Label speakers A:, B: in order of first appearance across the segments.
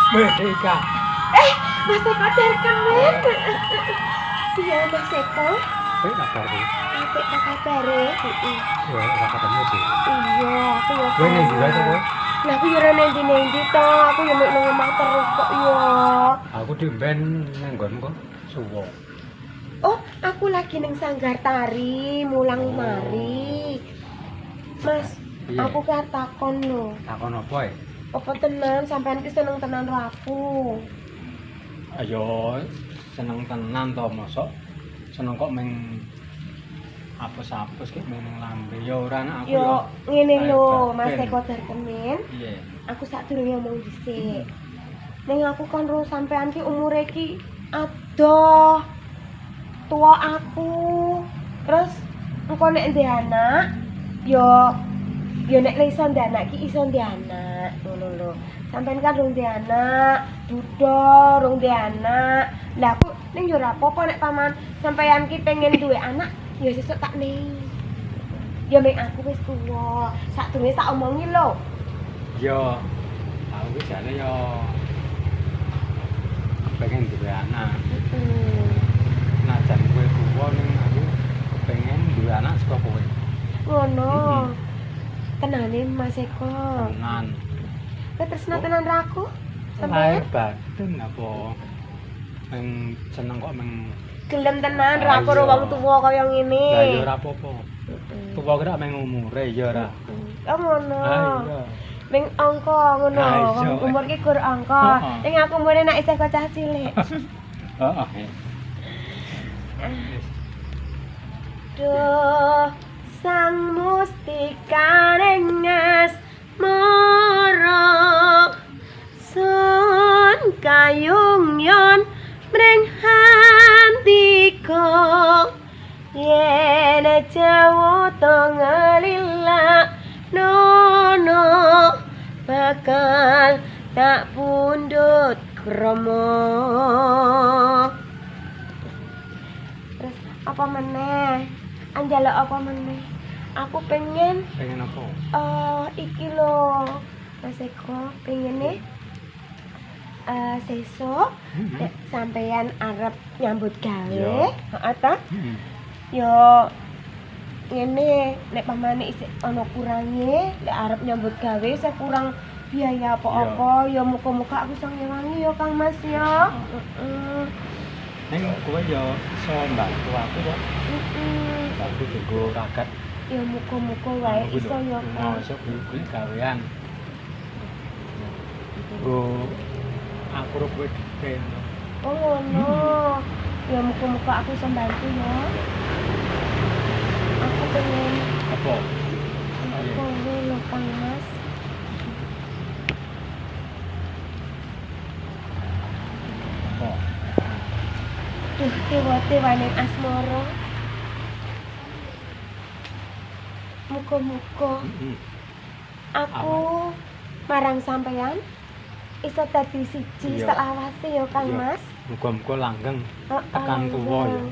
A: Merdeka.
B: Mas Eko dari Kemen. Iya, Mas Eko.
A: Kowe kabar iki?
B: Apik tak kabare?
A: Ya ora ketemu sih.
B: Iya, aku ya.
A: Kowe ning ndi wae to, kowe?
B: Lah aku yo ora nendi-nendi to, aku yo mek nang omah terus kok yo.
A: Aku dimben nang nggonmu kok suwo.
B: Oh, aku lagi ning sanggar tari, mulang mari. Mas,
A: Iya.
B: aku ki arep takon lho.
A: Takon apa e?
B: Apa tenan sampean ki seneng tenan karo aku?
A: Ayo seneng tenan to mosok seneng kok meng apes-apes ki meng lambe ya ora nek aku
B: Yo ngene lho,
A: Batin.
B: Mas Eko Darkemin.
A: Iya.
B: Aku sadurunge ngomong dhisik. Ning aku kan ro sampean ki umure ki adoh. Tua aku. Terus engko nek ndek anak yo nek iso ndek anak ki iso ndek anak ngono lho. Sampeyan kan rung ndek anak, duda rung ndek anak. Lah aku ning yo ora apa-apa nek paman sampeyan ki pengen duwe anak, ya sesuk tak ning. Ya mek aku wis tuwa. Sadurunge tak omongi lho.
A: Yo aku ki jane yo pengen duwe anak. Najan kowe tuwa ning aku pengen duwe anak saka kowe.
B: Ngono. Tenane Mas Eko.
A: Tenan.
B: Kowe tresna tenan ra aku?
A: Lahir
B: Sampeyan
A: batin apa meng seneng kok meng
B: gelem tenan ra aku karo wong tuwa kaya ngene.
A: lah ya ora apa-apa. Tuwa kira meng umure ya ora.
B: Oh ngono.
A: Iya.
B: Ming angka ngono.
A: Ah, iya.
B: Wong umur ki gur angka.
A: Heeh.
B: Ning aku umure nek isih kocah cilik.
A: Heeh.
B: Duh, sang mustika nengas moro sun kayung yon mreng hantiko yen jawa to ngelila nono bakal tak pundhut krama. Terus apa meneh? Anjaluk apa meneh? Aku pengen
A: Pengen apa?
B: iki lho. Mas Eko pengene sesuk nek sampeyan arep nyambut gawe,
A: Iya.
B: heeh ta?
A: Heeh.
B: Yo ngene nek pamane isih ana kurange nek arep nyambut gawe isih kurang biaya apa-apa ya muga-muga aku iso ngewangi ya Kang Mas ya. Heeh.
A: Ning kowe yo iso mbantu aku kok. Aku juga ragat.
B: Ya muga-muga wae iso ya Kang.
A: Masuk kuwi gawean. Go aku ro kowe dipen.
B: Oh ngono. Ya muga-muga aku iso bantu ya. Aku pengen
A: Apa?
B: apa lho Kang Mas.
A: Apa?
B: Duh, dewa-dewane asmara. Muga-muga
A: Heeh.
B: aku marang sampeyan iso dadi siji
A: Iya.
B: selawase ya Kang
A: Iya.
B: Mas.
A: Muga-muga langgeng
B: Heeh,
A: tekan tuwa ya.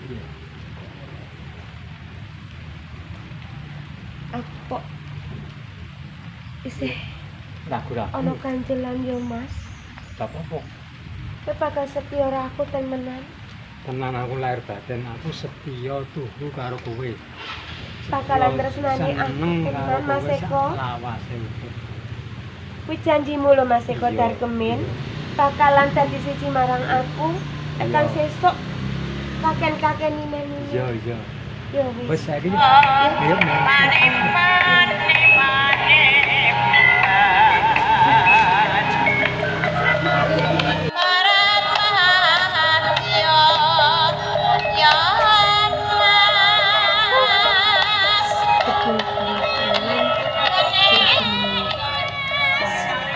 A: Iya.
B: Aku kok isih
A: Ragu-ragu.
B: ana kancelan ya Mas.
A: Tak apa-apa.
B: Kowe bakal setia karo aku temenan.
A: Tenan aku lahir batin, aku setia tuhu karo kowe.
B: Bakalan tresnani aku
A: Seneng karo
B: tenan Mas
A: kowe
B: Eko.
A: salawase.
B: Kuwi janjimu lho Mas Eko
A: Iya.
B: Darkemin. Bakalan dadi siji marang aku. Tekan
A: Iya.
B: sesuk kaken-kaken ini.
A: Iya, iya.
B: Ya wis.
A: Wis saiki ayo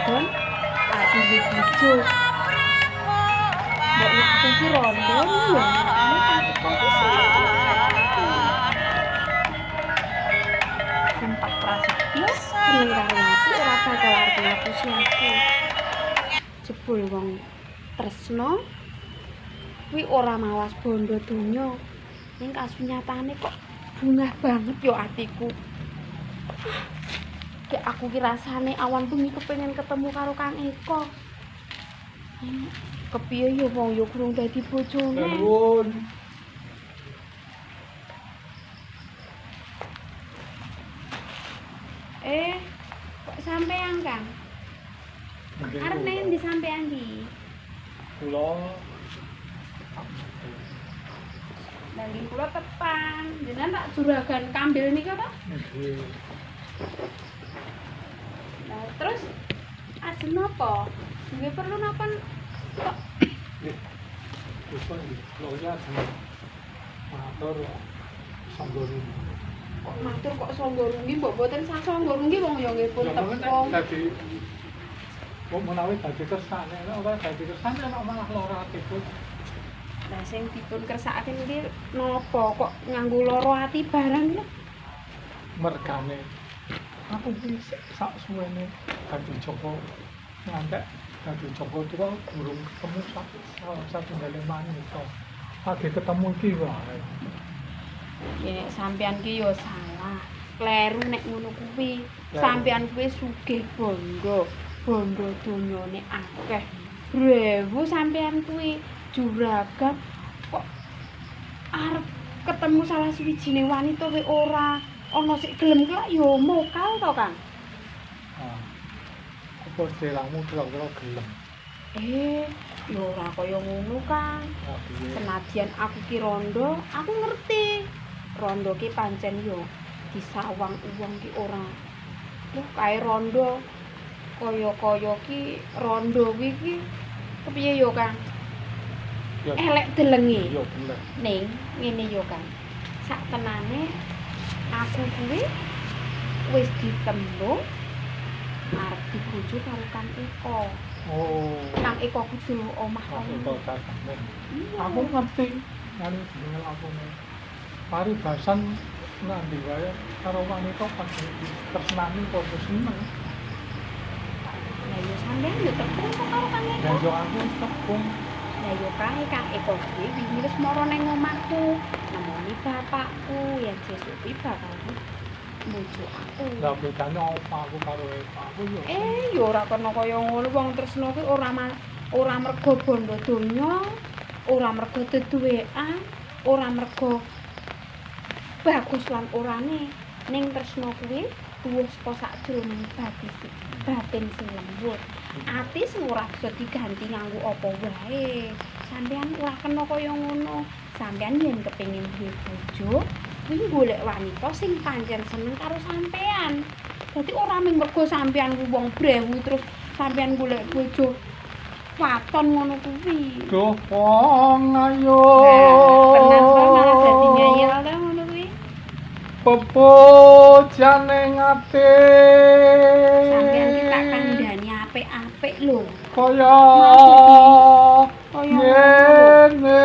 B: Don, ati bojo. Mbok iki iki rondo ya. Sumpah prasetyo, sing karo aku ora bakal arep ngapusi aku. Jebul wong tresno kuwi ora mawas bondo donya. Ning kasunyatane kok bungah banget yo atiku.
C: Kayak aku ki rasane awan bengi kepengin ketemu karo Kang Eko. Kepiye ya wong ya kurang dadi bojone.
A: Nuwun.
C: Kok sampean Kang? Arep nang ndi sampean iki?
A: Kula
C: Nanging kula tepan. Jenengan tak juragan kambil nika to?
A: nggih.
C: Nah, terus ajeng napa? Nggih perlu napa kok
A: Kula kula ya matur sanggone.
C: kok matur kok sangga rungi mbok boten sasangga rungi wong ya nggih pun tepung.
A: Dadi kok menawi dadi kersane ora dadi kersane kok malah lara atipun.
C: Lah sing dipun kersakaken iki napa kok nganggo lara ati barang lho?
A: Mergane aku iki sak suwene dadi Joko ngantek dadi Joko tuwa durung ketemu salah satunggaling manungsa. Lagi ketemu iki wae.
C: Ya nek sampean ki ya salah. Kleru nek ngono kuwi.
A: Kleru.
C: Sampean kuwi sugih bondo. Bondo donyane akeh. Rewu sampean kuwi juragan kok arep ketemu salah suwijining wanita kuwi ora ana sik gelem kelak ya mokal to, Kang.
A: Apa delangmu kira-kira gelem?
C: Ya ora kaya ngono, Kang. Senadyan aku ki rondo, aku ngerti. Rondo ki pancen yo disawang uwong ki ora. Loh kae rondo kaya-kaya ki rondo kuwi ki kepiye yo, Kang?
A: Ya,
C: Elek delenge.
A: iya bener.
C: Ning ngene yo, Kang. Sak tenane aku kuwi wis ditembung arep dibojo karo Kang Eko.
A: Oh.
C: Kang Eko kudu omah
A: Aku
C: omah.
A: kok tatane.
C: Iya.
A: Aku ngerti kali jenenge aku nih. Paribasan nanti wae karo wanita pasti tresnani padha seneng.
C: Lah yo sampean yo tepung kok karo Kang Eko.
A: Dan yo aku tepung
C: Lah yo kae Kang Eko kuwi wingi wis mara ning omahku. Nemoni bapakku yen sesuk kuwi bakal bojo aku.
A: lah bedane apa aku karo aku yo.
C: Yo ora kena kaya ngono wong tresno kuwi ora mergo bondo donya, ora mergo deduwekan, ora mergo bagus lan orane ning tresno kuwi tuwuh saka sakjroning batin sing lembut. Ati sing ora bisa diganti nganggo apa wae. Sampeyan ora kena kaya ngono. Sampeyan yen kepengin duwe bojo, kuwi golek wanita sing pancen seneng karo sampeyan. Dadi ora mung mergo sampeyan ku wong brewu terus sampeyan golek bojo waton ngono kuwi.
A: Duh wong ayo.
C: Tenan to malah dadi ngeyel to ngono kuwi.
A: Pepojane ngate.
C: Sampeyan ki tak kandhani apik-apik lho.
A: Kaya
C: Kaya
A: ngene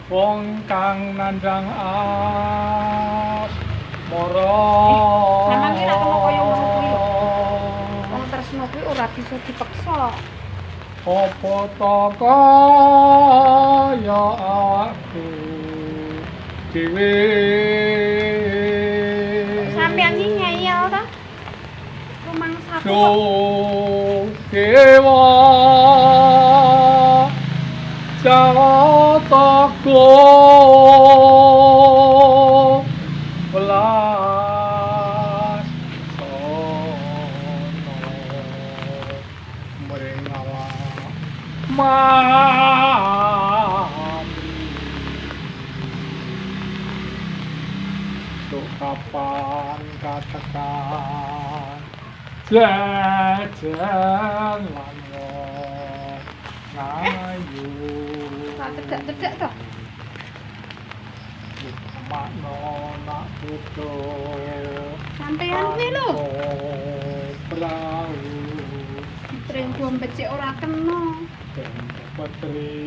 A: wong kang nandang as mara
C: sampeyan ki ra kena kaya ngono kuwi lho. Wong tresno kuwi ora bisa dipeksa.
A: apa to kaya aku dhewe
C: Sampeyan ki ngeyel to? Rumangsaku
A: do
C: kok
A: dewa jataka welas sono mring awak mati tuk kapan katekan jajan lan ngayu
C: tak cedak-cedak to.
A: makno nak putu
C: Sampeyan kuwi lho.
A: Prau
C: Trenggo becik ora kena.
A: Petri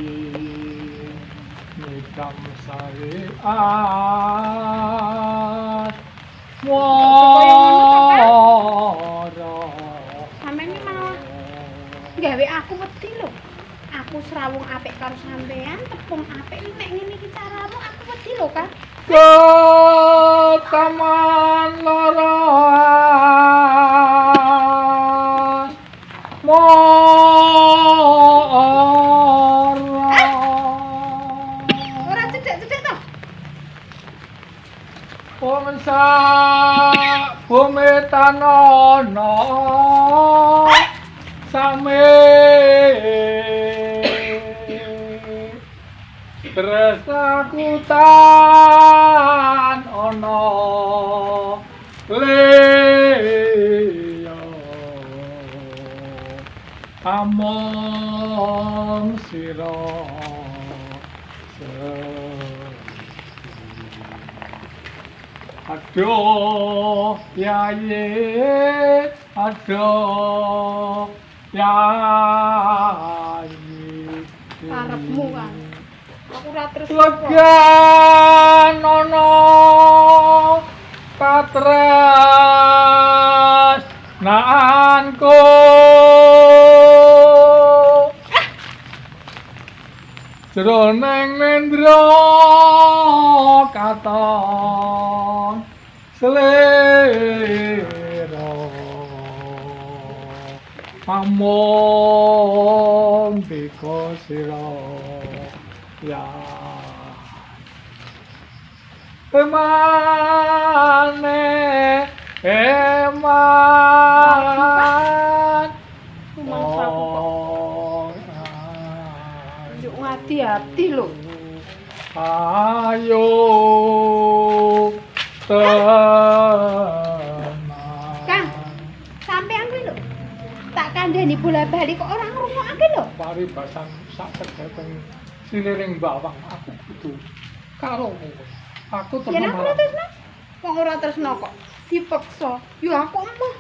A: Nikam sari
C: Kaya ngono to,
A: wara
C: Sampeyan ki malah gawe aku wedi lho. Aku rawung apik karo sampean, tepung apik nek ngene iki caramu aku wedi lho, Kang.
A: ke taman laras
C: Ora cedhek-cedhek to.
A: Pemesa bumi tanono same Tresakutan ono leyo among siro aduh yaye aduh yaye
C: Karepmu, Kang. Aku ora terus
A: Legan ono katres naanku jroning nendra katon selera among biko sira ya emane eman
C: mangsa aku kok njuk ngati-ati lho.
A: ayo tenang
C: Kang, sampean kuwi lho. Tak kandhani bola-bali kok ora ngrungokake lho.
A: paribasan sak kedhateng siliring bawang aku kudu karo aku
C: Yen
A: temen
C: aku ora tresno. Wong ora tresno kok dipeksa. Yo aku emoh.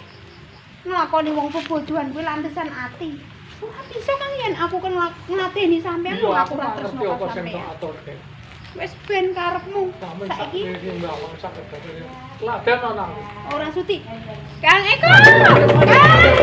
C: Nglakoni wong pebojohan kuwi lantesan ati. Ora bisa Kang yen aku kan nglateni sampean
A: iya
C: wong
A: aku
C: aku ora
A: ngerti
C: tresno
A: apa
C: karo
A: sing tak
C: sampean.
A: aturke
C: Wis ben karepmu.
A: sampe sak
C: Saiki
A: siliring bawang sak kedhateng ladan ana aku
C: ora suti. Kang Eko. Kang